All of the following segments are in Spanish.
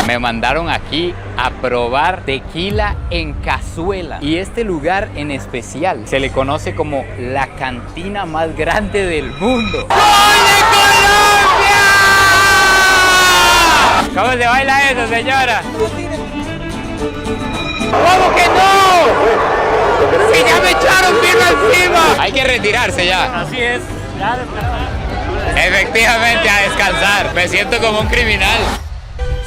Me mandaron aquí a probar tequila en cazuela. Y este lugar en especial se le conoce como la cantina más grande del mundo. ¡Gol de Colombia! ¿Cómo se baila eso, señora? ¿Cómo que no? ¡Si ya me echaron vino encima! Hay que retirarse ya. Así es, ya descansar. Efectivamente, a descansar. Me siento como un criminal.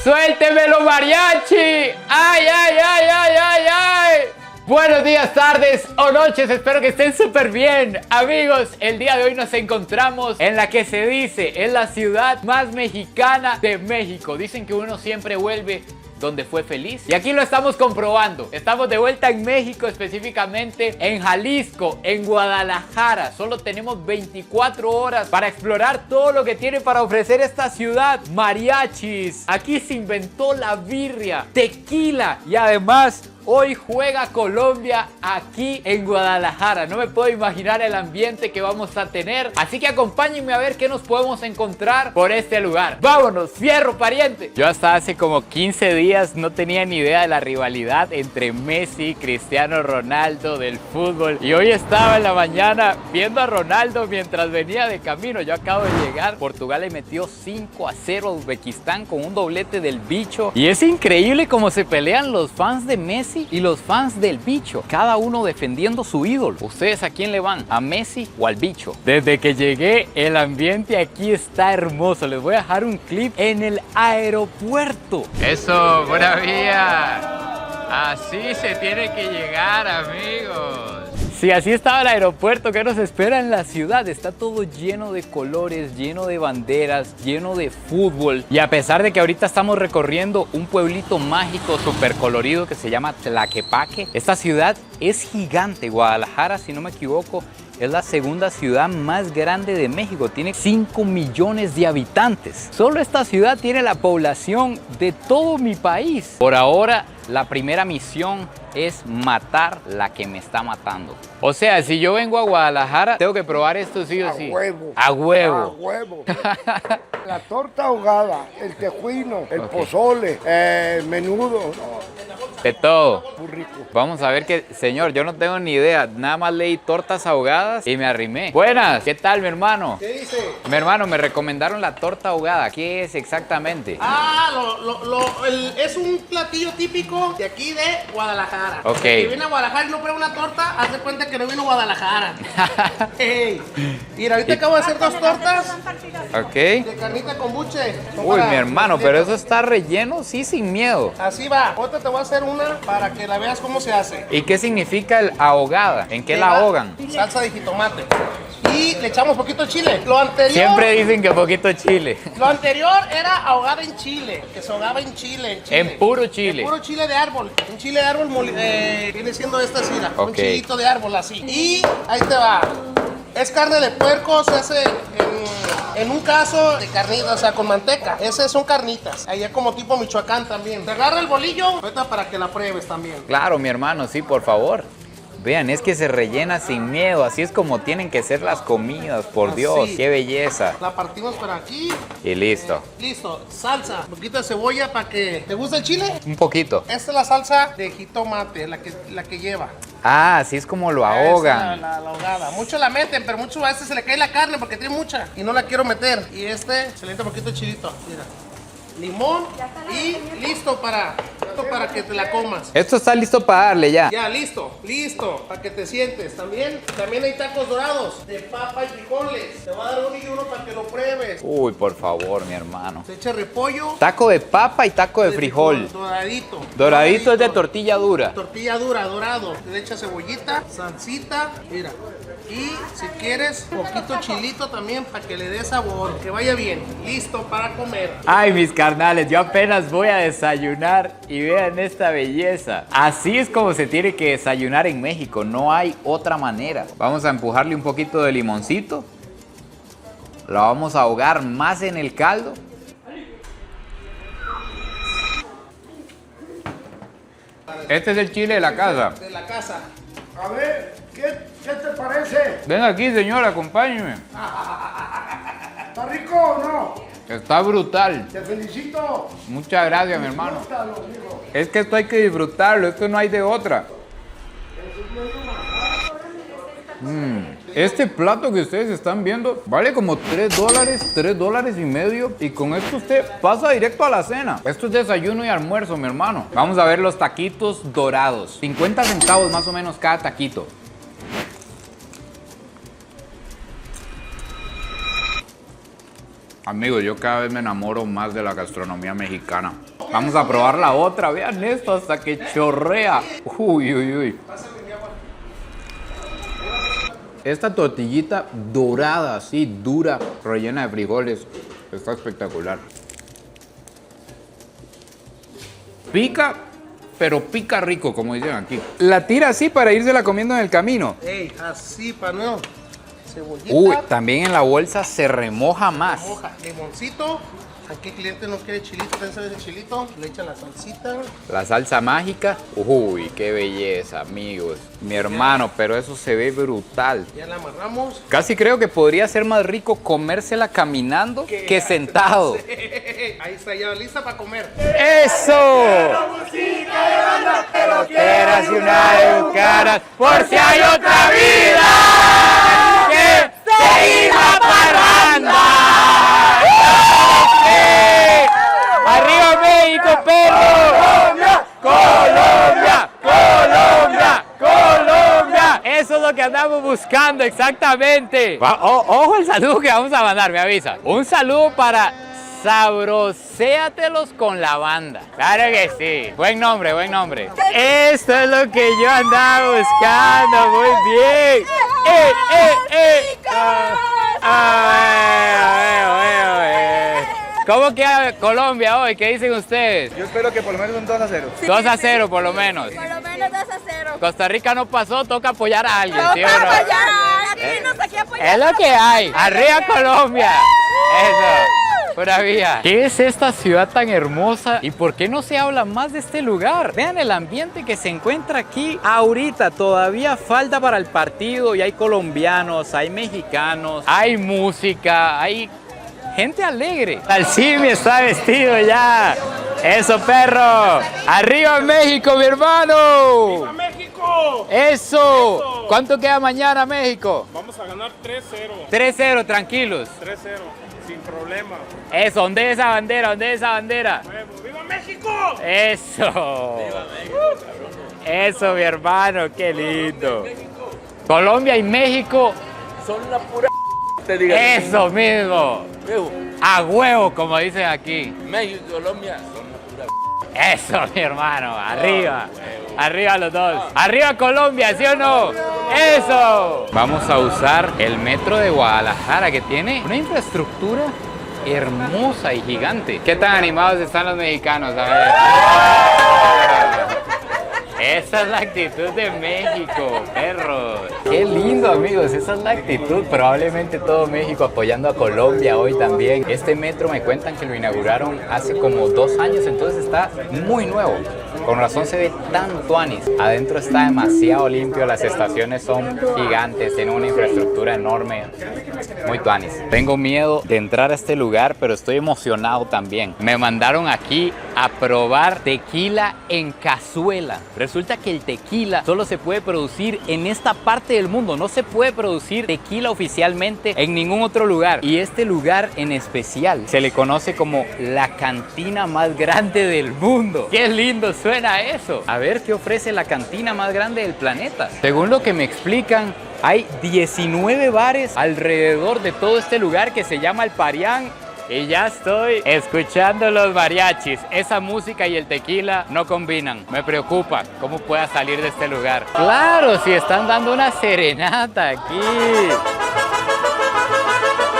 ¡Suéltemelo, mariachi! ¡Ay, ay, ay, ay, ay, ay! Buenos días, tardes o noches, espero que estén súper bien. Amigos, el día de hoy nos encontramos en la que se dice es la ciudad más mexicana de México. Dicen que uno siempre vuelve donde fue feliz. Y aquí lo estamos comprobando. Estamos de vuelta en México, específicamente en Jalisco, en Guadalajara. Solo tenemos 24 horas para explorar todo lo que tiene para ofrecer esta ciudad. Mariachis. Aquí se inventó la birria, tequila y además hoy juega Colombia aquí en Guadalajara. No me puedo imaginar el ambiente que vamos a tener. Así que acompáñenme a ver qué nos podemos encontrar por este lugar. ¡Vámonos, fierro, pariente! Yo hasta hace como 15 días no tenía ni idea de la rivalidad entre Messi y Cristiano Ronaldo del fútbol. Y hoy estaba en la mañana viendo a Ronaldo mientras venía de camino. Yo acabo de llegar. Portugal le metió 5-0 a Uzbekistán con un doblete del bicho. Y es increíble cómo se pelean los fans de Messi y los fans del bicho, cada uno defendiendo su ídolo. ¿Ustedes a quién le van? ¿A Messi o al bicho? Desde que llegué, el ambiente aquí está hermoso. Les voy a dejar un clip en el aeropuerto. Eso, buena vía. Así se tiene que llegar, amigos. Si así estaba el aeropuerto, ¿qué nos espera en la ciudad? Está todo lleno de colores, lleno de banderas, lleno de fútbol. Y a pesar de que ahorita estamos recorriendo un pueblito mágico súper colorido que se llama Tlaquepaque, esta ciudad es gigante. Guadalajara, si no me equivoco, es la segunda ciudad más grande de México. Tiene 5 millones de habitantes. Solo esta ciudad tiene la población de todo mi país. Por ahora, la primera misión es matar la que me está matando. O sea, si yo vengo a Guadalajara, tengo que probar esto sí o sí. A huevo. A huevo. A huevo. La torta ahogada, el tejuino, el pozole, el menudo. De todo. Muy rico. Vamos a ver que, señor, yo no tengo ni idea. Nada más leí tortas ahogadas y me arrimé. Buenas, ¿qué tal, mi hermano? ¿Qué dice? Mi hermano, me recomendaron la torta ahogada. ¿Qué es exactamente? Es un platillo típico de aquí de Guadalajara. Ok. Si viene a Guadalajara y no prueba una torta, haz de cuenta que no vino a Guadalajara. Hey. Mira, ahorita acabo de hacer 2 tortas Ok. de carnita con buche. Son Uy, para mi hermano, completo. pero eso está relleno, sí, sin miedo. Así va. Ahorita te voy a hacer una para que la veas cómo se hace. ¿Y qué significa el ahogada? ¿En qué la Lleva ahogan? Salsa de jitomate. Y le echamos poquito de chile. Lo anterior... Siempre dicen que poquito chile. Lo anterior era ahogada en chile, que se ahogaba en chile. En puro chile. En puro chile de árbol. Un chile de árbol viene siendo esta sira. Ok. Un chilito de árbol así. Y ahí te va. Es carne de puerco, se hace en un caso de carnita, o sea, con manteca. Esas son carnitas. Allá como tipo Michoacán también. Te agarra el bolillo, ahorita para que la pruebes también. Claro, mi hermano, sí, por favor. Vean, es que se rellena sin miedo. Así es como tienen que ser las comidas, por Dios. Así. Qué belleza. La partimos por aquí. Y listo. Listo. Salsa. Un poquito de cebolla para que... ¿Te gusta el chile? Un poquito. Esta es la salsa de jitomate, la que lleva. Ah, así es como lo Esa es ahogan. la ahogada. Muchos la meten, pero muchos a veces se le cae la carne porque tiene mucha y no la quiero meter. Y se le entra un poquito de chilito. Mira. Limón y listo para que te la comas. Esto está listo para darle ya. Ya, listo, para que te sientes. También hay tacos dorados de papa y frijoles. Te voy a dar uno y uno para que lo pruebes. Uy, por favor, mi hermano. Se echa repollo. Taco de papa y taco de frijol. Doradito. Doradito es de tortilla dura. Tortilla dura, dorado. Le echas cebollita, salsita, mira. Y si quieres, poquito chilito también para que le dé sabor. Que vaya bien. Listo para comer. Ay, mis carnales, yo apenas voy a desayunar y vean esta belleza. Así es como se tiene que desayunar en México. No hay otra manera. Vamos a empujarle un poquito de limoncito. La vamos a ahogar más en el caldo. Este es el chile de la casa. De la casa. A ver, ¿qué te parece? Ven aquí, señor, acompáñeme. ¿Está rico o no? Está brutal. Te felicito. Muchas gracias, mi hermano. Disfrútalo, amigo. Es que esto hay que disfrutarlo, esto no hay de otra. Este plato que ustedes están viendo vale como $3, $3.50. Y con esto usted pasa directo a la cena. Esto es desayuno y almuerzo, mi hermano. Vamos a ver los taquitos dorados. 50 centavos más o menos cada taquito. Amigos, yo cada vez me enamoro más de la gastronomía mexicana. Vamos a probar la otra. Vean esto hasta que chorrea. Uy, uy, uy. Esta tortillita dorada, así, dura, rellena de frijoles. Está espectacular. Pica, pero pica rico, como dicen aquí. La tira así para írsela comiendo en el camino. Ey, así, panuelo. Cebollita. Uy, también en la bolsa se remoja más. Hoja, limoncito. Aquí el cliente no quiere chilito, piensa ese chilito. Le echan la salsita. La salsa mágica. Uy, qué belleza, amigos. Mi hermano, pero eso se ve brutal. Ya la amarramos. Casi creo que podría ser más rico comérsela caminando que sentado. Ahí está, ya lista para comer. ¡Eso! Peloteras y una de bucanas, por si hay otra vida que seguir la parranda. ¡Arriba México, perro! ¡Colombia! ¡Colombia! ¡Colombia! Eso es lo que andamos buscando exactamente. Ojo el saludo que vamos a mandar, me avisa. Un saludo para Sabroséatelos con la banda. Claro que sí. Buen nombre, buen nombre. Esto es lo que yo andaba buscando. Muy bien. ¿Cómo queda Colombia hoy? ¿Qué dicen ustedes? Yo espero que por lo menos un 2-0. 2-0 por lo menos. Por lo menos 2-0. Costa Rica no pasó, toca apoyar a alguien, ¿sí o no? Aquí apoyar. Es lo que hay. Arriba Colombia. Eso. Pura vida. ¿Qué es esta ciudad tan hermosa? ¿Y por qué no se habla más de este lugar? Vean el ambiente que se encuentra aquí ahorita. Todavía falta para el partido y hay colombianos, hay mexicanos, hay música, hay gente alegre. Alcimi está vestido ya. Eso, perro. Arriba México, mi hermano. ¡Viva México! Eso. ¿Cuánto queda mañana, México? Vamos a ganar 3-0. 3-0, tranquilos. 3-0, sin problema. Eso, ¿dónde es esa bandera? ¿Dónde es esa bandera? ¡Viva México! Eso. Eso, mi hermano, qué lindo. Colombia y México. Son una pura te diga. Eso mismo. Viejo, A huevo, como dicen aquí. México y Colombia son una pura. Eso, mi hermano. Arriba. Arriba los dos. Arriba Colombia, ¿sí o no? Eso. Vamos a usar el metro de Guadalajara, que tiene una infraestructura hermosa y gigante. ¿Qué tan animados están los mexicanos? A ver. Esa es la actitud de México, perros. Qué lindo, amigos. Esa es la actitud. Probablemente todo México apoyando a Colombia hoy también. Este metro me cuentan que lo inauguraron hace como 2 años, entonces está muy nuevo. Con razón se ve tan tuanis. Adentro está demasiado limpio, las estaciones son gigantes, tienen una infraestructura enorme. Muy tuanis. Tengo miedo de entrar a este lugar, pero estoy emocionado también. Me mandaron aquí a probar tequila en cazuela. Resulta que el tequila solo se puede producir en esta parte del mundo. No se puede producir tequila oficialmente en ningún otro lugar. Y este lugar en especial se le conoce como la cantina más grande del mundo. ¡Qué lindo suena eso! A ver qué ofrece la cantina más grande del planeta. Según lo que me explican, hay 19 bares alrededor de todo este lugar que se llama El Parián. Y ya estoy escuchando los mariachis. Esa música y el tequila no combinan. Me preocupa cómo pueda salir de este lugar. Claro, si están dando una serenata aquí.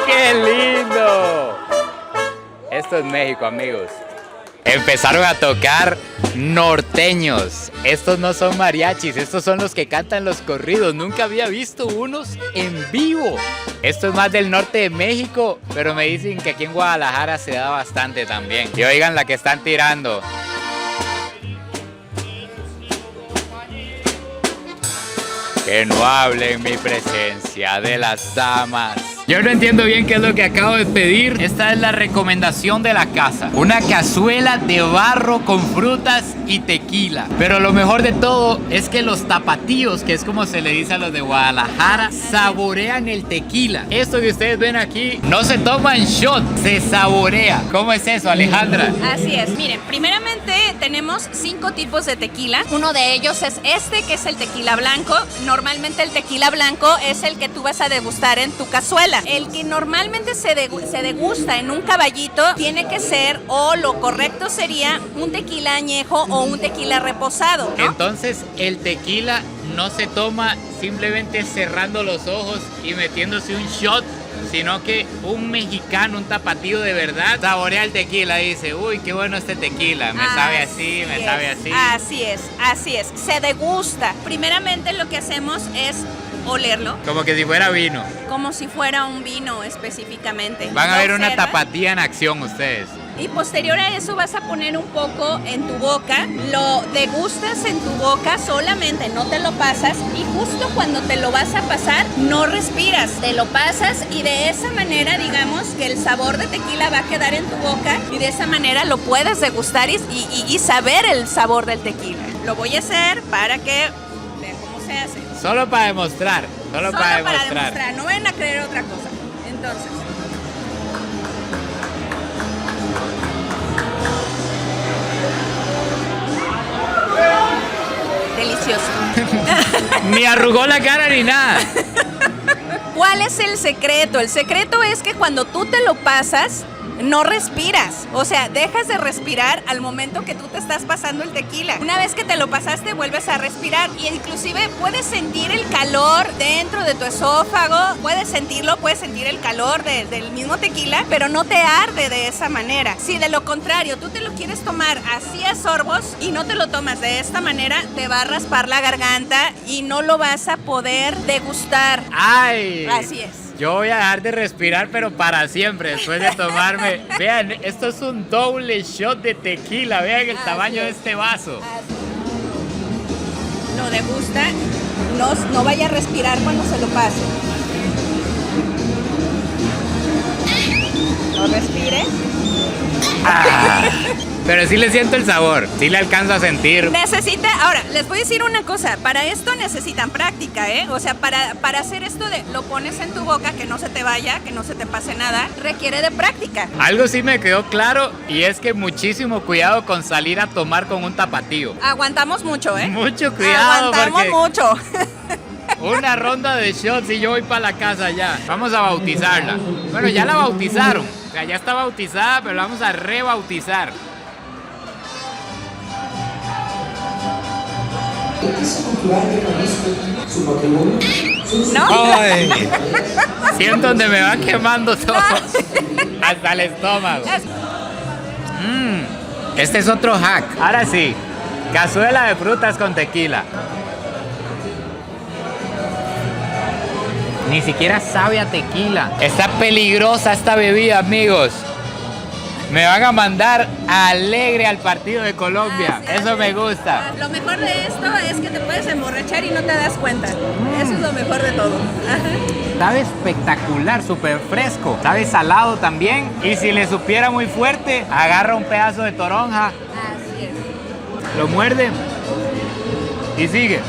¡Qué lindo! Esto es México, amigos. Empezaron a tocar norteños. Estos no son mariachis, estos son los que cantan los corridos. Nunca había visto unos en vivo. Esto es más del norte de México, pero me dicen que aquí en Guadalajara se da bastante también. Y oigan la que están tirando. Que no hable en mi presencia de las damas. Yo no entiendo bien qué es lo que acabo de pedir. Esta es la recomendación de la casa. Una cazuela de barro con frutas y tequila. Pero lo mejor de todo es que los tapatíos, que es como se le dice a los de Guadalajara, saborean el tequila. Esto que ustedes ven aquí no se toma en shot, se saborea. ¿Cómo es eso, Alejandra? Así es. Miren, primeramente tenemos 5 tipos de tequila. Uno de ellos es este, que es el tequila blanco. Normalmente el tequila blanco es el que tú vas a degustar en tu cazuela. El que normalmente se degusta en un caballito tiene que ser, o lo correcto sería, un tequila añejo o un tequila reposado, ¿no? Entonces el tequila no se toma simplemente cerrando los ojos y metiéndose un shot, sino que un mexicano, un tapatío de verdad, saborea el tequila y dice, uy, qué bueno este tequila, me sabe así, me sabe así. Así es. Se degusta. Primeramente lo que hacemos es olerlo. Como que si fuera vino. Como si fuera un vino específicamente. Van a ver Lo una observas. tapatía en acción ustedes. Y posterior a eso vas a poner un poco en tu boca, lo degustas en tu boca solamente, no te lo pasas, y justo cuando te lo vas a pasar no respiras, te lo pasas y de esa manera digamos que el sabor de tequila va a quedar en tu boca y de esa manera lo puedes degustar y saber el sabor del tequila. Lo voy a hacer para que vean cómo se hace. Solo para demostrar, solo para demostrar. No vayan a creer otra cosa. Entonces, delicioso. Ni arrugó la cara ni nada. ¿Cuál es el secreto? El secreto es que cuando tú te lo pasas, no respiras. O sea, dejas de respirar al momento que tú te estás pasando el tequila. Una vez que te lo pasaste, vuelves a respirar. Y inclusive puedes sentir el calor dentro de tu esófago. Puedes sentir el calor del mismo tequila, pero no te arde de esa manera. Si de lo contrario, tú te lo quieres tomar así a sorbos y no te lo tomas de esta manera, te va a raspar la garganta y no lo vas a poder degustar. ¡Ay! Así es. Yo voy a dejar de respirar, pero para siempre, después de tomarme. Vean, esto es un doble shot de tequila. Vean el tamaño de este vaso. Lo degusta, no vaya a respirar cuando se lo pase. No respire. Pero sí le siento el sabor, sí le alcanzo a sentir. Ahora, les voy a decir una cosa, para esto necesitan práctica, ¿eh? O sea, para hacer esto de lo pones en tu boca, que no se te vaya, que no se te pase nada, requiere de práctica. Algo sí me quedó claro y es que muchísimo cuidado con salir a tomar con un tapatío. Aguantamos mucho, ¿eh? Mucho cuidado. Aguantamos porque mucho. una ronda de shots y yo voy para la casa ya. Vamos a bautizarla. Bueno, ya la bautizaron. O sea, ya está bautizada, pero la vamos a rebautizar. ¿No? Ay, siento donde me va quemando todo. Hasta el estómago. Este es otro hack. Ahora sí, cazuela de frutas con tequila. Ni siquiera sabe a tequila. Está peligrosa esta bebida, amigos. Me van a mandar alegre al partido de Colombia. Eso me gusta. Lo mejor de esto es que te puedes emborrachar y no te das cuenta. Eso es lo mejor de todo. Sabe espectacular, súper fresco. Sabe salado también. Y si le supiera muy fuerte, agarra un pedazo de toronja. Así es. Lo muerde y sigue.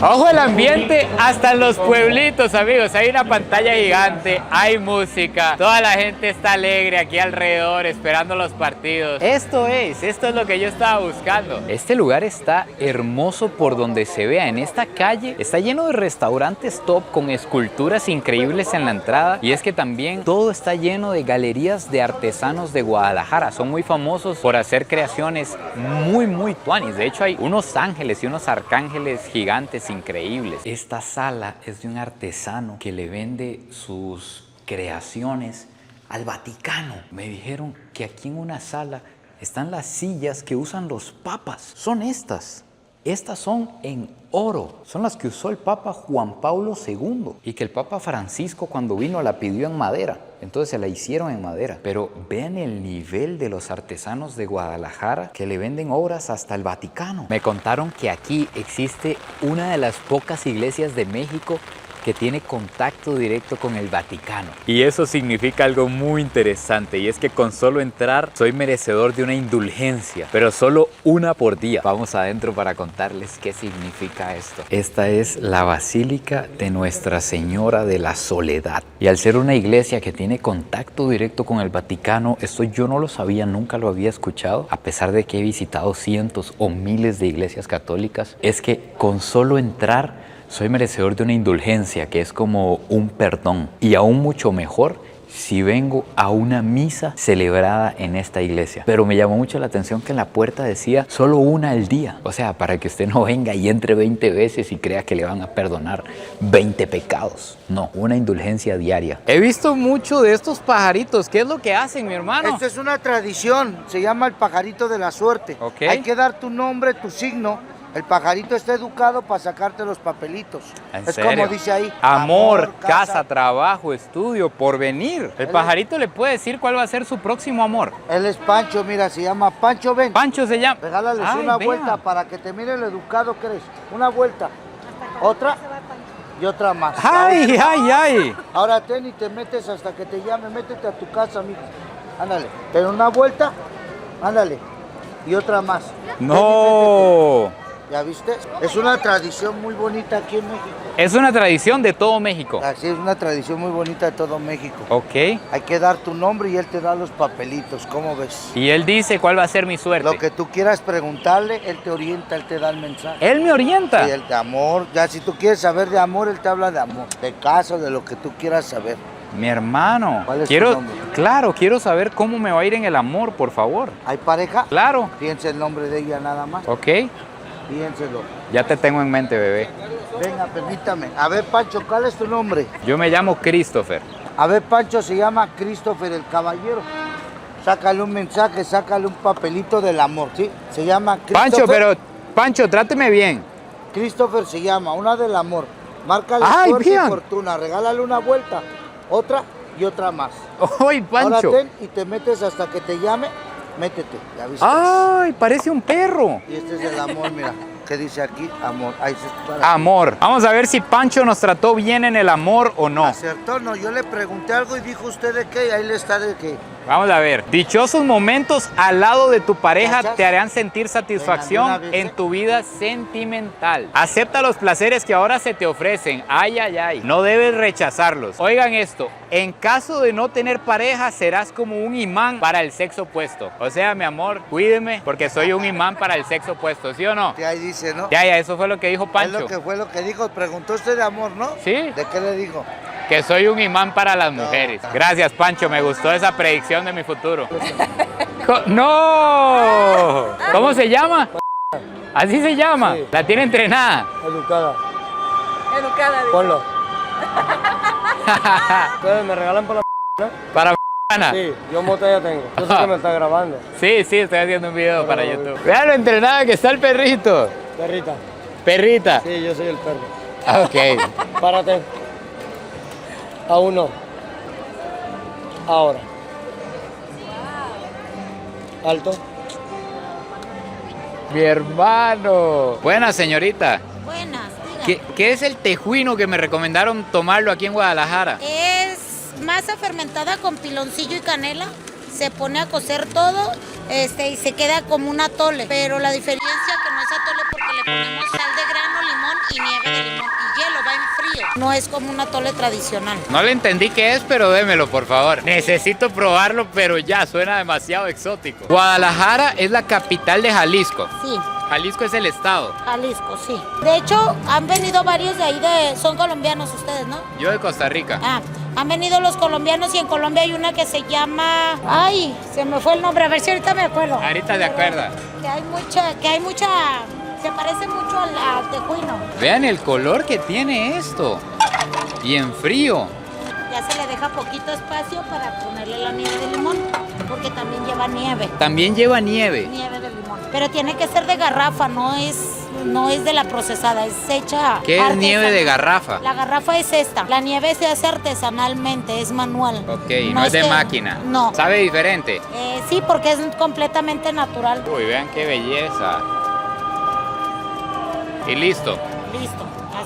Ojo el ambiente hasta en los pueblitos, amigos. Hay una pantalla gigante, hay música, toda la gente está alegre aquí alrededor esperando los partidos. Esto es lo que yo estaba buscando. Este lugar está hermoso por donde se vea. En esta calle está lleno de restaurantes top con esculturas increíbles en la entrada. Y es que también todo está lleno de galerías de artesanos de Guadalajara. Son muy famosos por hacer creaciones muy tuanis. De hecho hay unos ángeles y unos arcángeles gigantes increíbles. Esta sala es de un artesano que le vende sus creaciones al Vaticano. Me dijeron que aquí en una sala están las sillas que usan los papas. Son estas. Estas son en oro. Son las que usó el Papa Juan Pablo II. Y que el Papa Francisco cuando vino la pidió en madera. Entonces se la hicieron en madera. Pero vean el nivel de los artesanos de Guadalajara que le venden obras hasta el Vaticano. Me contaron que aquí existe una de las pocas iglesias de México que tiene contacto directo con el Vaticano. Y eso significa algo muy interesante, y es que con solo entrar soy merecedor de una indulgencia, pero solo una por día. Vamos adentro para contarles qué significa esto. Esta es la Basílica de Nuestra Señora de la Soledad. Y al ser una iglesia que tiene contacto directo con el Vaticano, esto yo no lo sabía, nunca lo había escuchado, a pesar de que he visitado cientos o miles de iglesias católicas, es que con solo entrar soy merecedor de una indulgencia, que es como un perdón. Y aún mucho mejor si vengo a una misa celebrada en esta iglesia. Pero me llamó mucho la atención que en la puerta decía solo una al día. O sea, para que usted no venga y entre 20 veces y crea que le van a perdonar 20 pecados. No, una indulgencia diaria. He visto mucho de estos pajaritos. ¿Qué es lo que hacen, mi hermano? Esto es una tradición, se llama el pajarito de la suerte. Ok. Hay que dar tu nombre, tu signo. El pajarito está educado para sacarte los papelitos. ¿En Es serio? como dice ahí. Amor, casa, trabajo, estudio, porvenir. El pajarito le puede decir cuál va a ser su próximo amor. Él es Pancho, mira, se llama Pancho, ven. Pancho se llama. Regálales Ay, una vea. vuelta para que te mire lo educado que eres. Una vuelta. Otra y otra más. ¡Ay, ay, ay! Ahora ten y te metes hasta que te llame. Métete a tu casa, amigo. Ándale. Ten una vuelta. Ándale. Y otra más. ¡No! ¿Ya viste? Es una tradición muy bonita aquí en México. Es una tradición de todo México. Así es una tradición muy bonita de todo México. Ok. Hay que dar tu nombre y él te da los papelitos. ¿Cómo ves? Y él dice cuál va a ser mi suerte. Lo que tú quieras preguntarle, él te orienta, él te da el mensaje. Él me orienta. Sí, el de amor. Ya si tú quieres saber de amor, él te habla de amor. De caso, de lo que tú quieras saber. Mi hermano. ¿Cuál es tu Quiero, nombre? claro, quiero saber cómo me va a ir en el amor, por favor. ¿Hay pareja? Claro. Piensa el nombre de ella nada más. Ok. Piénselo. Ya te tengo en mente, bebé. Venga, permítame. A ver, Pancho, ¿cuál es tu nombre? Yo me llamo Christopher. A ver, Pancho se llama Christopher el Caballero. Sácale un mensaje, sácale un papelito del amor, ¿sí? Se llama Christopher. Pancho, pero... Pancho, tráteme bien. Christopher se llama, una del amor. Márcale ¡Ay, suerte y bien! fortuna, regálale una vuelta, otra y otra más. ¡Ay, Pancho! Ahora ten y te metes hasta que te llame, métete, ya viste. ¡Ay, parece un perro! Y este es el amor, mira, ¿qué dice aquí? Amor. Ahí se para. Amor. Vamos a ver si Pancho nos trató bien en el amor o no. Acertó, no, yo le pregunté algo y dijo usted de qué, y ahí le está de qué. Vamos a ver. Dichosos momentos al lado de tu pareja ¿Cachas? te harán sentir satisfacción Venga, de una vez, en tu vida sentimental. Acepta los placeres que ahora se te ofrecen. Ay, ay, ay. No debes rechazarlos. Oigan esto. En caso de no tener pareja, serás como un imán para el sexo opuesto. O sea, mi amor, cuídeme porque soy un imán para el sexo opuesto. ¿Sí o no? Y ahí dice, ¿no? Ya, eso fue lo que dijo Es Pancho. lo que fue lo que dijo. Preguntó usted de amor, ¿no? Sí. ¿De qué le dijo? Que soy un imán para las mujeres. Gracias, Pancho. Me gustó esa predicción de mi futuro. ¡No! ¿Cómo se llama? ¿Así se llama? Sí. ¿La tiene entrenada? Educada. Educada. Ponlo. Ustedes me regalan por la Para Ana. Sí, yo moto ya tengo. Yo sé que me está grabando. Sí, estoy haciendo un video para YouTube. Vean lo entrenada que está el perrito. Perrita. Perrita. Sí, yo soy el perro. Ok. Párate. Aún no. Ahora. Alto. Mi hermano. Buena, señorita. Buenas, diga. ¿Qué es el tejuino que me recomendaron tomarlo aquí en Guadalajara? Es masa fermentada con piloncillo y canela. Se pone a cocer todo y se queda como un atole. Pero la diferencia que no es atole porque le ponemos sal de grano, limón y nieve de limón y hielo, va en frío. No es como un atole tradicional. No le entendí qué es, pero démelo, por favor. Necesito probarlo, pero ya suena demasiado exótico. Guadalajara es la capital de Jalisco. Sí, Jalisco es el estado. Jalisco, sí. De hecho, han venido varios de ahí, son colombianos ustedes, ¿no? Yo de Costa Rica. Ah, han venido los colombianos y en Colombia hay una que se llama... Ay, se me fue el nombre, a ver si ahorita me acuerdo. Ahorita de acuerdo. Que hay mucha... Se parece mucho al tejuino. Vean el color que tiene esto. Y en frío. Ya se le deja poquito espacio para ponerle la nieve de limón, porque también lleva nieve. También lleva nieve. Nieve de limón. Pero tiene que ser de garrafa, no es de la procesada, es hecha ¿Qué es artesanal. nieve de garrafa? La garrafa es esta. La nieve se hace artesanalmente, es manual. Ok, no es de máquina. No. ¿Sabe diferente? Sí, porque es completamente natural. Uy, vean qué belleza. Y listo. Listo.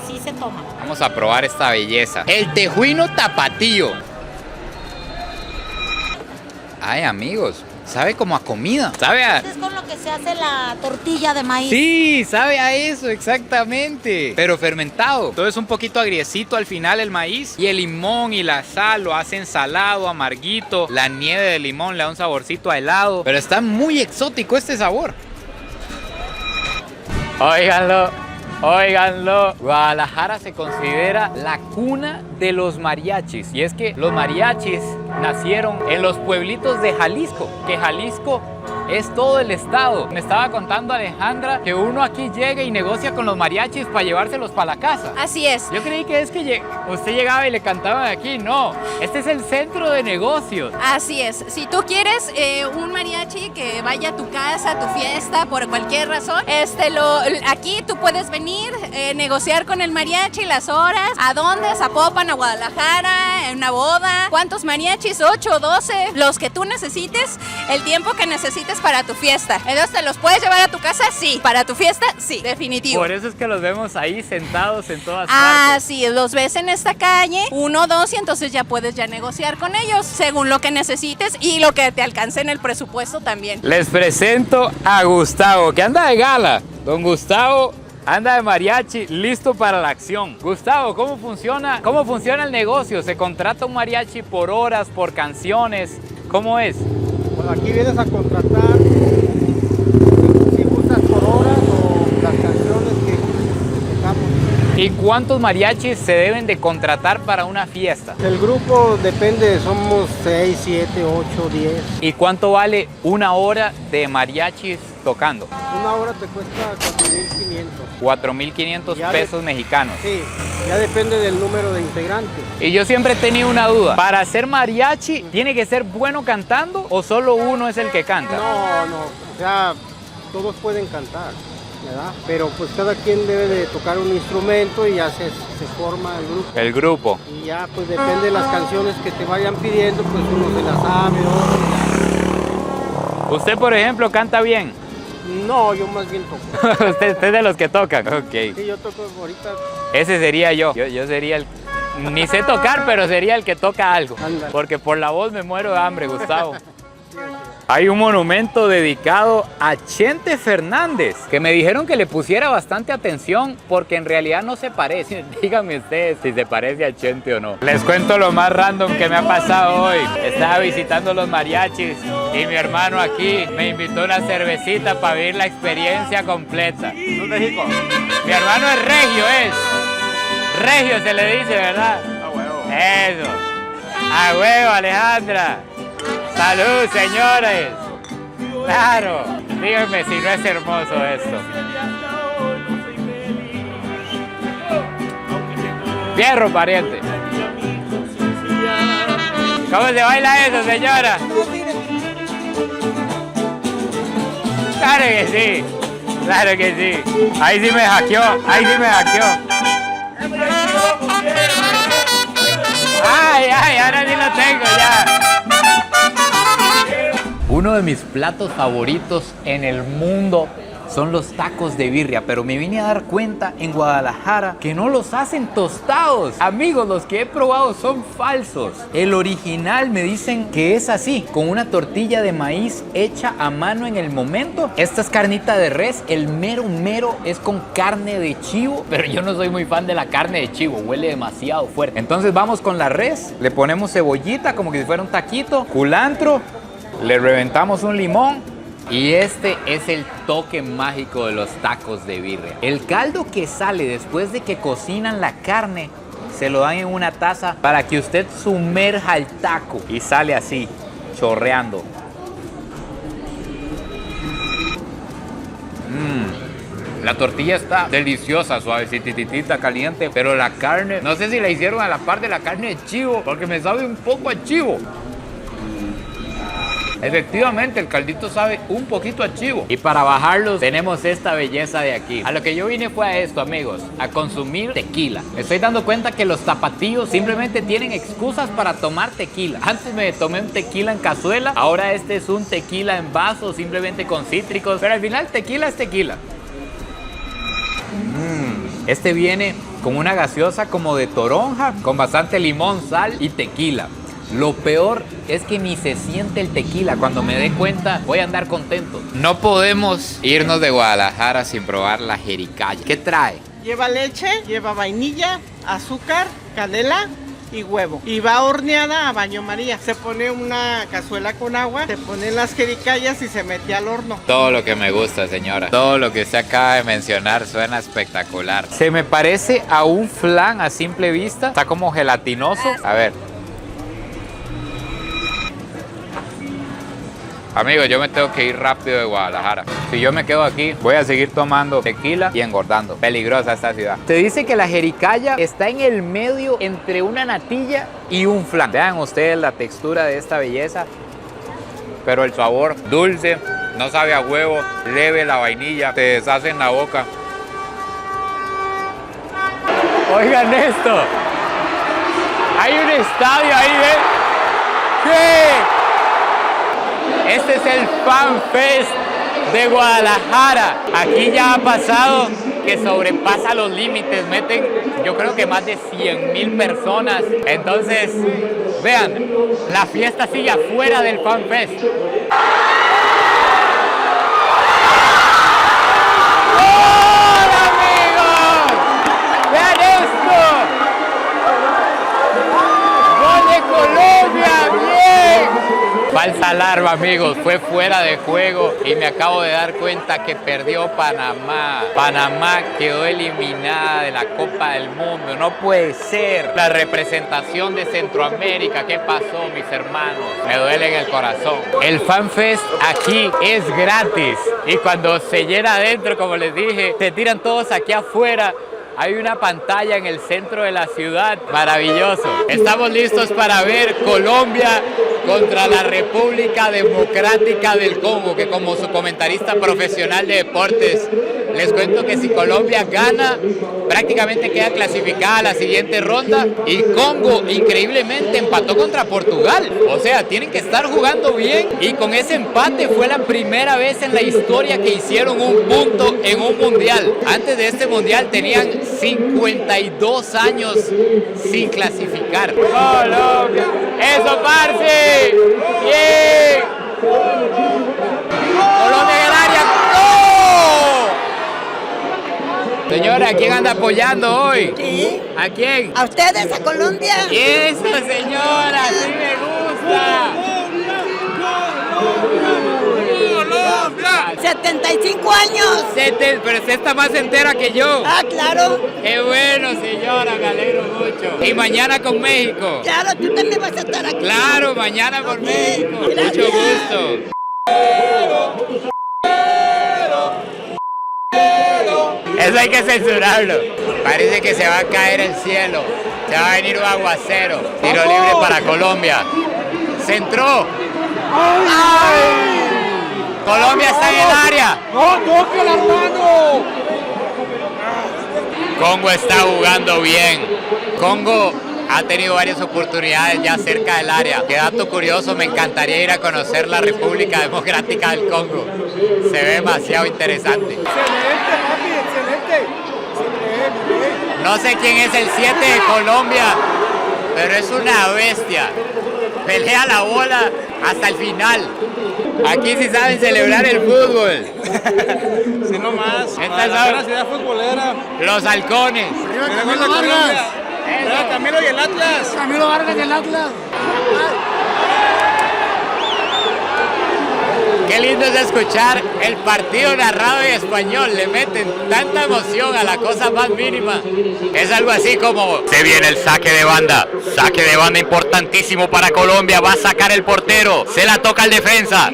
así se toma. Vamos a probar esta belleza. El tejuino tapatío. Ay, amigos, sabe como a comida. Sabe a... Es con lo que se hace la tortilla de maíz. Sí, sabe a eso, exactamente. Pero fermentado. Todo es un poquito agriecito al final el maíz. Y el limón y la sal lo hacen salado, amarguito. La nieve de limón le da un saborcito a helado. Pero está muy exótico este sabor. Óiganlo, óiganlo. Guadalajara se considera la cuna de los mariachis. Y es que los mariachis nacieron en los pueblitos de Jalisco. Que Jalisco es todo el estado. Me estaba contando Alejandra que uno aquí llega y negocia con los mariachis para llevárselos para la casa. Así es. Yo creí que es que usted llegaba y le cantaban aquí. No, este es el centro de negocios. Así es. Si tú quieres un mariachi que vaya a tu casa, a tu fiesta, por cualquier razón, aquí tú puedes venir, negociar con el mariachi las horas. ¿A dónde? Zapopan, a Guadalajara, en una boda. ¿Cuántos mariachis? 8 o 12. Los que tú necesites, el tiempo que necesites para tu fiesta. Entonces, ¿te los puedes llevar a tu casa? Sí. ¿Para tu fiesta? Sí, definitivo. Por eso es que los vemos ahí sentados en todas Ah, partes. sí, los ves en esta calle, 1 o 2, y entonces ya puedes negociar con ellos según lo que necesites y lo que te alcance en el presupuesto también. Les presento a Gustavo, que anda de gala. Don Gustavo anda de mariachi, listo para la acción. Gustavo, ¿cómo funciona el negocio? ¿Se contrata un mariachi por horas, por canciones? ¿Cómo es? Pues aquí vienes a contratar, si gustas por horas o las canciones que tocamos. ¿Y cuántos mariachis se deben de contratar para una fiesta? El grupo depende, somos 6, 7, 8, 10. ¿Y cuánto vale una hora de mariachis tocando? Una hora te cuesta 4,500. 4,500 Ya pesos mexicanos. Sí, ya depende del número de integrantes. Y yo siempre he tenido una duda. ¿Para ser mariachi tiene que ser bueno cantando o solo uno es el que canta? No, o sea, todos pueden cantar, ¿verdad? Pero pues cada quien debe de tocar un instrumento y ya se forma el grupo. El grupo. Y ya pues depende de las canciones que te vayan pidiendo, pues uno se las sabe, otro ya. ¿Usted, por ejemplo, canta bien? No, yo más bien toco. usted es de los que tocan. Ok. Sí, yo toco ahorita. Ese sería yo. Yo sería el... Ni sé tocar, pero sería el que toca algo. Ándale. Porque por la voz me muero de hambre, Gustavo. Hay un monumento dedicado a Chente Fernández, que me dijeron que le pusiera bastante atención porque en realidad no se parece. Díganme ustedes si se parece a Chente o no. Les cuento lo más random que me ha pasado hoy. Estaba visitando los mariachis y mi hermano aquí me invitó una cervecita para vivir la experiencia completa. México. Mi hermano es regio, Regio se le dice, ¿verdad? A huevo. Eso. A huevo, Alejandra. Salud, señores. Claro. Díganme si no es hermoso esto. Fierro, pariente. ¿Cómo se baila eso, señora? Claro que sí. Claro que sí. Ahí sí me hackeó. Ay, ahora sí lo tengo ya. Uno de mis platos favoritos en el mundo son los tacos de birria, pero me vine a dar cuenta en Guadalajara que no los hacen tostados. Amigos, los que he probado son falsos. El original me dicen que es así, con una tortilla de maíz hecha a mano en el momento. Esta es carnita de res, el mero es con carne de chivo, pero yo no soy muy fan de la carne de chivo, huele demasiado fuerte. Entonces vamos con la res, le ponemos cebollita como que si fuera un taquito, culantro, le reventamos un limón. Y este es el toque mágico de los tacos de birria. El caldo que sale después de que cocinan la carne, se lo dan en una taza para que usted sumerja el taco. Y sale así, chorreando. La tortilla está deliciosa, suavecitita, caliente. Pero la carne, no sé si la hicieron a la par de la carne de chivo, porque me sabe un poco a chivo. Efectivamente, el caldito sabe un poquito a chivo. Y para bajarlos tenemos esta belleza de aquí. A lo que yo vine fue a esto, amigos, a consumir tequila. Me estoy dando cuenta que los tapatíos simplemente tienen excusas para tomar tequila. Antes me tomé un tequila en cazuela, ahora este es un tequila en vaso, simplemente con cítricos. Pero al final tequila es tequila. Este viene con una gaseosa como de toronja, con bastante limón, sal y tequila. Lo peor es que ni se siente el tequila. Cuando me dé cuenta, voy a andar contento. No podemos irnos de Guadalajara sin probar la jericaya. ¿Qué trae? Lleva leche, lleva vainilla, azúcar, canela y huevo. Y va horneada a baño María. Se pone una cazuela con agua, se ponen las jericayas y se mete al horno. Todo lo que me gusta, señora. Todo lo que usted acaba de mencionar suena espectacular. Se me parece a un flan a simple vista. Está como gelatinoso. A ver. Amigos, yo me tengo que ir rápido de Guadalajara. Si yo me quedo aquí, voy a seguir tomando tequila y engordando. Peligrosa esta ciudad. Te dice que la jericaya está en el medio entre una natilla y un flan. Vean ustedes la textura de esta belleza. Pero el sabor dulce, no sabe a huevo, leve la vainilla, te deshace en la boca. Oigan esto. Hay un estadio ahí, ¿ven? ¿Qué? Este es el Fan Fest de Guadalajara. Aquí ya ha pasado que sobrepasa los límites. Meten, yo creo que más de 100,000 personas. Entonces, vean, la fiesta sigue afuera del Fan Fest. ¡Hola, amigos! ¡Vean esto! ¡Gol de Colombia! ¡Bien! Falsa alarma, amigos, fue fuera de juego y me acabo de dar cuenta que perdió Panamá. Panamá quedó eliminada de la Copa del Mundo, no puede ser. La representación de Centroamérica, ¿qué pasó, mis hermanos? Me duele en el corazón. El Fan Fest aquí es gratis y cuando se llena adentro, como les dije, se tiran todos aquí afuera. Hay una pantalla en el centro de la ciudad, maravilloso. Estamos listos para ver Colombia contra la República Democrática del Congo, que como su comentarista profesional de deportes, les cuento que si Colombia gana, prácticamente queda clasificada a la siguiente ronda y Congo increíblemente empató contra Portugal. O sea, tienen que estar jugando bien y con ese empate fue la primera vez en la historia que hicieron un punto en un mundial. Antes de este mundial tenían 52 años sin clasificar. ¡Colombia! ¡Eso, parce! ¡Bien! ¡Colombia en el área! ¡No! Señora, ¿a quién anda apoyando hoy? Sí. ¿A quién? ¿A ustedes, a Colombia? ¡Eso, señora! ¡Sí me gusta! ¡Colombia! 75 años. Pero usted está más entera que yo. Ah, claro. ¡Qué bueno, señora! Me alegro mucho. ¿Y mañana con México? Claro, tú también vas a estar aquí. Claro, mañana por México. Gracias. Mucho gusto. Eso hay que censurarlo. Parece que se va a caer el cielo. Se va a venir un aguacero. Tiro libre para Colombia. Centró. ¡Ay! Colombia está en el área. ¡No toque la mano! Congo está jugando bien. Congo ha tenido varias oportunidades ya cerca del área. Qué dato curioso, me encantaría ir a conocer la República Democrática del Congo. Se ve demasiado interesante. Excelente, papi, excelente. No sé quién es el 7 de Colombia, pero es una bestia. Pelea la bola hasta el final. Aquí sí saben celebrar el fútbol. Sí, nomás. Estas La son ciudad futbolera. los halcones. Camilo Vargas. Camilo y el Atlas. Camilo Vargas y el Atlas. Qué lindo es escuchar el partido narrado en español. Le meten tanta emoción a la cosa más mínima. Es algo así como: se viene el saque de banda. Saque de banda importantísimo para Colombia. Va a sacar el portero. Se la toca al defensa.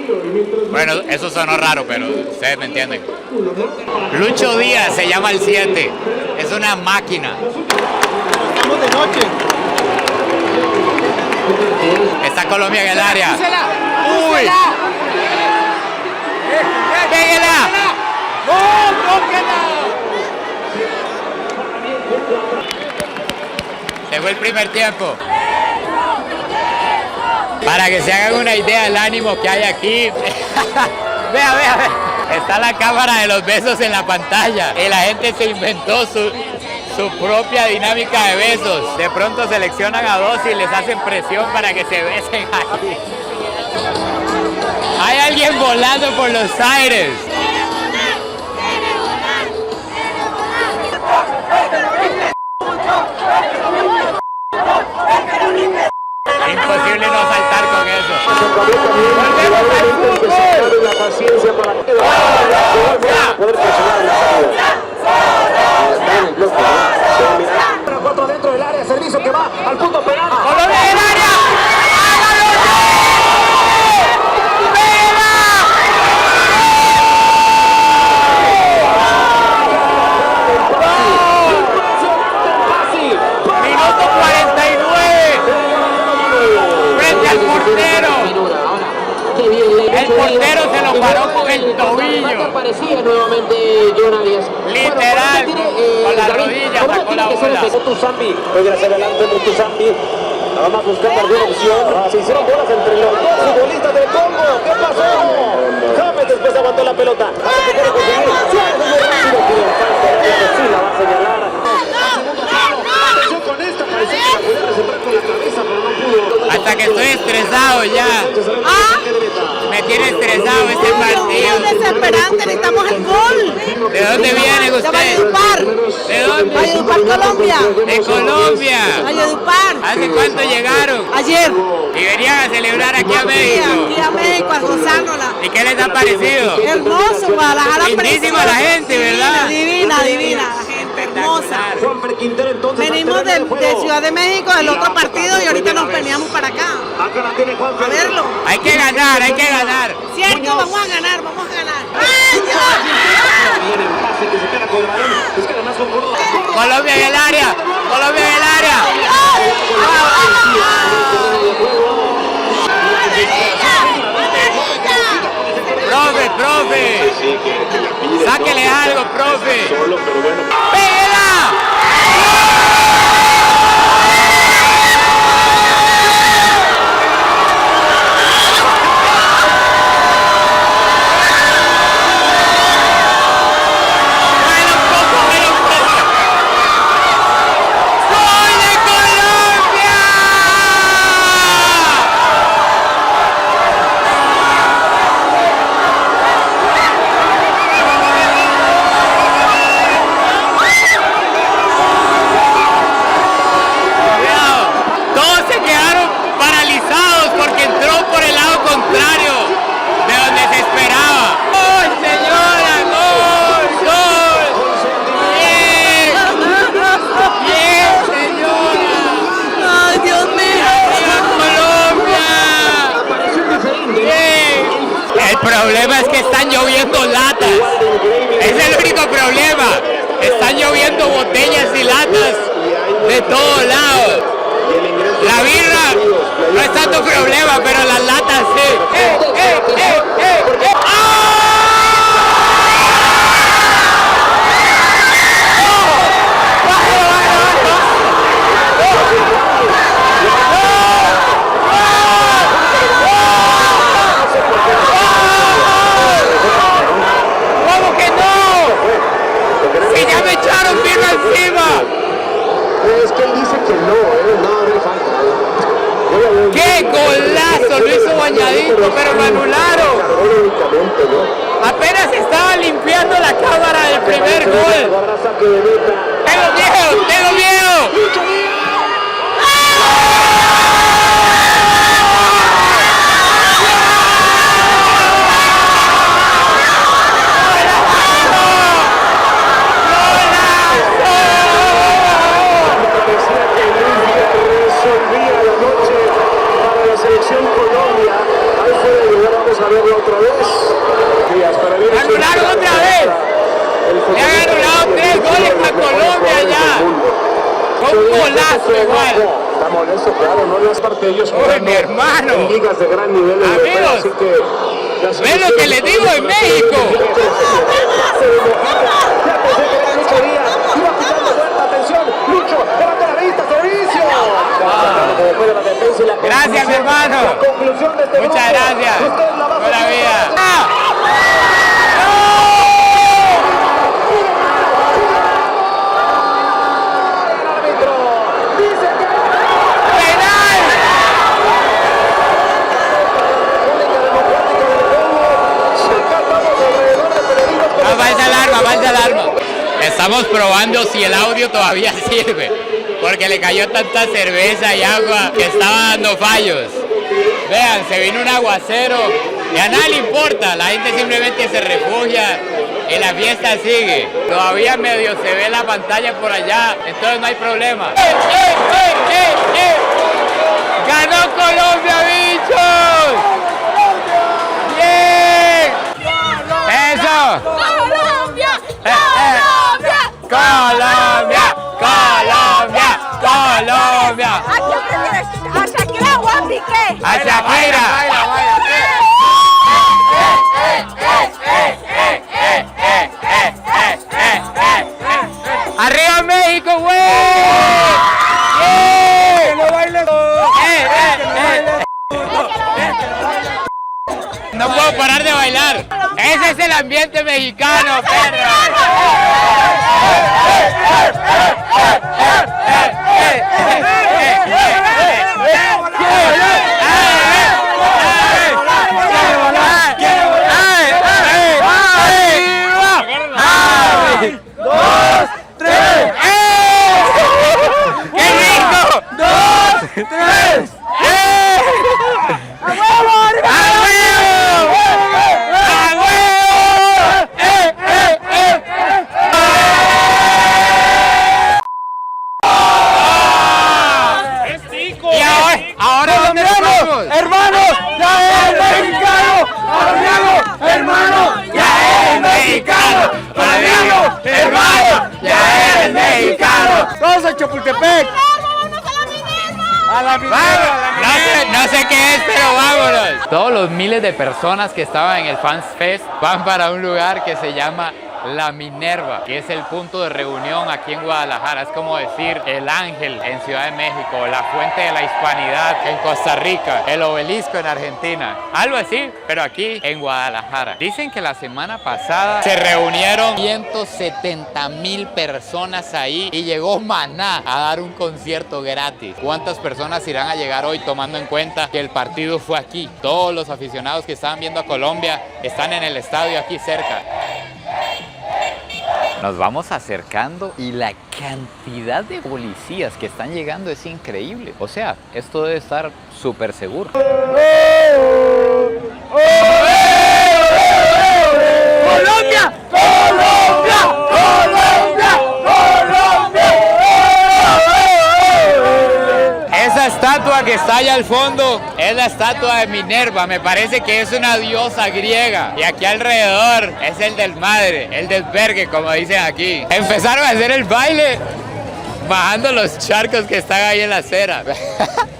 Bueno, eso sonó raro, pero ustedes me entienden. Lucho Díaz se llama el 7. Es una máquina. Estamos de noche. Está Colombia en el área. ¡Uy! ¡Pégala! ¡No, tóquela! Se fue el primer tiempo. Para que se hagan una idea del ánimo que hay aquí. Vea. Está la cámara de los besos en la pantalla. Y la gente se inventó su propia dinámica de besos. De pronto seleccionan a dos y les hacen presión para que se besen ahí. Hay alguien volando por los aires. Imposible no saltar con eso. ¡Volvemos al fútbol! La paciencia para poder presionar la salida. Está en el bloque. Cuatro dentro del área, servicio que va al punto penal. ¡Colombia en el área! Minuto 49. Frente al portero. El portero se lo paró con el tobillo. Literal, con la rodilla sacó la bola. Mutusambi, juega hacia adelante Mutusambi. Vamos buscando alguna opción. Se hicieron bolas entre los dos futbolistas del Congo. ¿Qué pasó? James después aguantó la pelota. Ahora que quiere conseguir. Suárez es muy rápido. Quiere falta. Sí, la va a señalar. Atención con esta. Parecía que la podía resolver con la cabeza, pero no pudo. Hasta que estoy estresado ya. Me tiene estresado este partido. Es desesperante, necesitamos el gol. ¿De dónde vienen ustedes? De Valledupar. ¿De dónde? Valledupar, Colombia. De Colombia. Valledupar. ¿Hace cuánto llegaron? Ayer. Y venían a celebrar aquí a México. Aquí a México, a gozárnosla. ¿Y qué les ha parecido? Hermoso, Guadalajara. Lindísima la gente, ¿verdad? Divina, divina. La gente hermosa. Venimos de Ciudad de México, del otro partido, y ahorita nos veníamos para acá. A verlo. Hay que ganar, hay que ganar. Cierto, vamos a ganar, vamos a ganar. Colombia en el área, Colombia en el área. Profe. Sáquele algo, profe. ¡Pégala! El problema es que están lloviendo latas. Es el único problema. Están lloviendo botellas y latas de todos lados. La birra no es tanto problema, pero las latas sí. ¿Cómo que no? Si ya me echaron birra encima. Es que él dice que no le falta. ¡Qué golazo! Lo hizo bañadito, pero lo anularon. Apenas estaba limpiando la cámara del primer gol. ¡Tengo miedo! ¡Anularon otra vez! ¡Le han anulado 3 goles a Colombia ya! ¡Con un golazo igual! Está molesto, claro, no es parte de ellos. ¡Uy, mi hermano! En ligas de gran nivel. Amigos, ¿ven lo que les digo en México? Gracias, mi hermano. Muchas gracias. Buena vida. falsa alarma. Estamos probando si el audio todavía sirve, porque le cayó tanta cerveza y agua que estaba dando fallos. Vean, se vino un aguacero y a nadie le importa, la gente simplemente se refugia y la fiesta sigue. Todavía medio se ve la pantalla por allá, entonces no hay problema. ¡Ganó Colombia, bichos! ¡Bien! ¡Eso! ¡Colombia! ¡Colombia! ¡Colombia! ¡Colombia! ¿A quién prefieres? ¿A Shakira o a Piqué? ¡A Shakira! ¡Arriba México, güey! ¡Que no baile! No puedo parar de bailar. Ese es el ambiente mexicano, perro. ¡Dos, tres! ¡Qué rico! ¡Dos, tres! ¡A huevo! ¡A huevo! ¡A huevo! ¡Es tico! Y ahora ¿dónde estamos? ¡Hermanos! ¡Ya es mexicano! ¡Colombiano! ¡Hermano! ¡Ya es mexicano! ¡Colombiano! ¡Hermano! ¡Ya eres mexicano! ¡Todos a Chapultepec! ¡A la Minerva! No sé qué es, pero vámonos. Todos los miles de personas que estaban en el Fans Fest van para un lugar que se llama La Minerva, que es el punto de reunión aquí en Guadalajara. Es como decir el Ángel en Ciudad de México, la Fuente de la Hispanidad en Costa Rica, el Obelisco en Argentina. Algo así, pero aquí en Guadalajara. Dicen que la semana pasada se reunieron 170,000 personas ahí y llegó Maná a dar un concierto gratis. ¿Cuántas personas irán a llegar hoy tomando en cuenta que el partido fue aquí? Todos los aficionados que estaban viendo a Colombia están en el estadio aquí cerca. Nos vamos acercando y la cantidad de policías que están llegando es increíble. O sea, esto debe estar súper seguro. ¡Colombia! ¡Colombia! ¡Colombia! ¡Colombia! Esa estatua que está allá al fondo es la estatua de Minerva. Me parece que es una diosa griega. Y aquí alrededor es el desmadre, el desvergue, como dicen aquí. Empezaron a hacer el baile bajando los charcos que están ahí en la acera.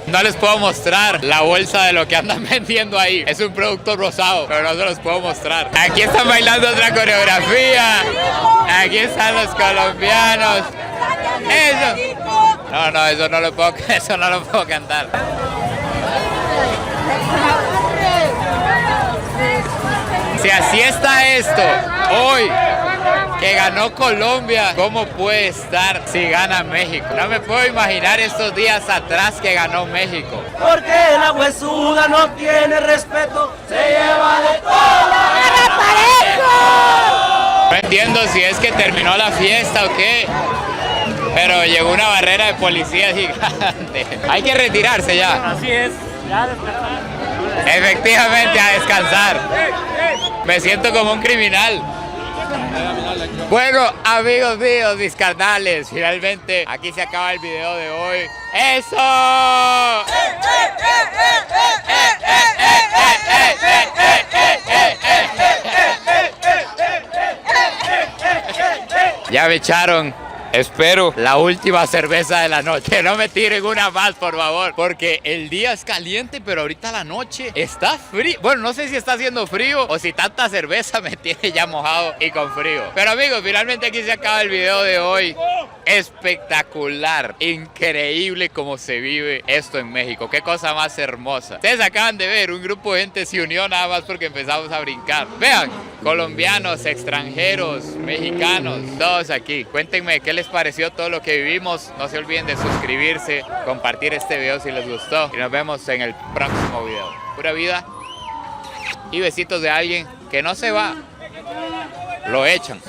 No les puedo mostrar la bolsa de lo que andan vendiendo ahí. Es un producto rosado, pero no se los puedo mostrar. Aquí están bailando otra coreografía. Aquí están los colombianos. Eso. No, eso no lo puedo cantar. Si así está esto hoy, que ganó Colombia, ¿cómo puede estar si gana México? No me puedo imaginar estos días atrás que ganó México. Porque la huesuda no tiene respeto, se lleva de todo. No entiendo si es que terminó la fiesta o qué, pero llegó una barrera de policías gigante. Hay que retirarse ya. Así es, ya descansar. Efectivamente, a descansar. Me siento como un criminal. Bueno, amigos míos, mis carnales, finalmente aquí se acaba el video de hoy. ¡Eso! Ya me echaron. Espero la última cerveza de la noche. No me tiren una más, por favor, porque el día es caliente, pero ahorita la noche está frío. Bueno, no sé si está haciendo frío o si tanta cerveza me tiene ya mojado y con frío. Pero amigos, finalmente aquí se acaba el video de hoy. Espectacular, increíble cómo se vive esto en México. Qué cosa más hermosa. Ustedes acaban de ver, un grupo de gente se unió nada más porque empezamos a brincar. Vean, colombianos, extranjeros, mexicanos, todos aquí. Cuéntenme qué les pareció todo lo que vivimos. No se olviden de suscribirse, compartir este video si les gustó y nos vemos en el próximo video. Pura vida y besitos de alguien que no se va, lo echan.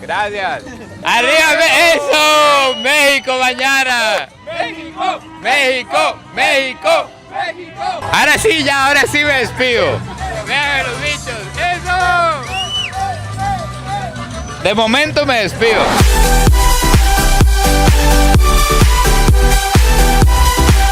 Gracias. ¡Arriba, eso! ¡México mañana! ¡México! ¡México! ¡México! ¡México! Ahora sí me despido. Vean los bichos. ¡Eso! De momento me despido.